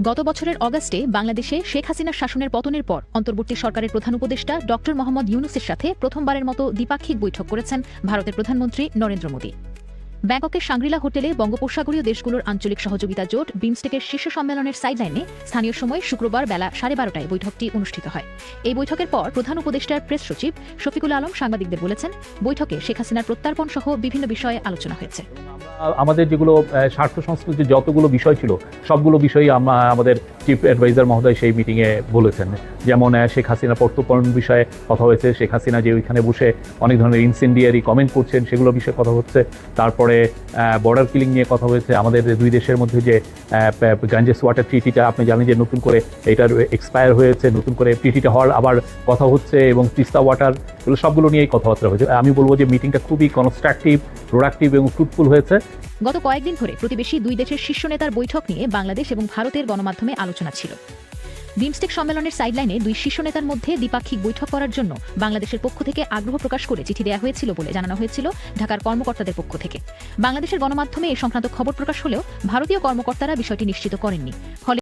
গত বছরের অগাস্টে বাংলাদেশে শেখ হাসিনার শাসনের পতনের পর অন্তর্বর্তী সরকারের প্রধান উপদেষ্টা ড মোহাম্মদ ইউনূসের সাথে প্রথমবারের মতো দ্বিপাক্ষিক বৈঠক করেছেন ভারতের প্রধানমন্ত্রী নরেন্দ্র মোদী। ব্যাংককের সাংগ্রিলা হোটেলে বঙ্গোপসাগরীয় দেশগুলোর আঞ্চলিক সহযোগিতা জোট বিমস্টেকের শীর্ষ সম্মেলনের সাইডলাইনে স্থানীয় সময় শুক্রবার বেলা 12:30টায় বৈঠকটি অনুষ্ঠিত হয়। এই বৈঠকের পর প্রধান উপদেষ্টার প্রেস সচিব শফিকুল আলম সাংবাদিকদের বলেছেন, বৈঠকে শেখ হাসিনার প্রত্যার্পণ সহ বিভিন্ন বিষয়ে আলোচনা হয়েছে। আমাদের যেগুলো স্বার্থ সংশ্লিষ্ট যতগুলো বিষয় ছিল সবগুলো বিষয়ই আমাদের চিফ অ্যাডভাইজার মহোদয় সেই মিটিংয়ে বলেছেন। যেমন শেখ হাসিনা প্রত্যর্পণ বিষয়ে কথা হয়েছে, শেখ হাসিনা যে ওইখানে বসে অনেক ধরনের ইনসেন্ডিয়ারি কমেন্ট করছেন সেগুলো বিষয়ে কথা হচ্ছে। তারপরে বর্ডার কিলিং নিয়ে কথা হয়েছে। আমাদের দুই দেশের মধ্যে যে গাঞ্জেস ওয়াটার ট্রিটিটা আপনি জানেন যে নতুন করে এটার এক্সপায়ার হয়েছে, নতুন করে ট্রিটিটা হওয়ার আবার কথা হচ্ছে, এবং তিস্তা ওয়াটার এগুলো সবগুলো নিয়েই কথাবার্তা হয়েছে। আমি বলবো যে মিটিংটা খুবই কনস্ট্রাকটিভ, প্রোডাক্টিভ এবং ফ্রুটফুল হয়েছে। গত কয়েকদিন ধরে প্রতিবেশী দুই দেশের শীর্ষ নেতার বৈঠক নিয়ে বাংলাদেশ এবং ভারতের গণমাধ্যমে আলোচনা ছিল। বিমস্টেক সম্মেলনের সাইডলাইনে দুই শীর্ষ নেতার মধ্যে দ্বিপাক্ষিক বৈঠক করার জন্য বাংলাদেশের পক্ষ থেকে আগ্রহ প্রকাশ করে চিঠি দেওয়া হয়েছিল বলে জানানো হয়েছিল ঢাকার কর্মকর্তাদের পক্ষ থেকে। বাংলাদেশের গণমাধ্যমে এ সংক্রান্ত খবর প্রকাশ হলেও ভারতীয় কর্মকর্তারা বিষয়টি নিশ্চিত করেননি। ফলে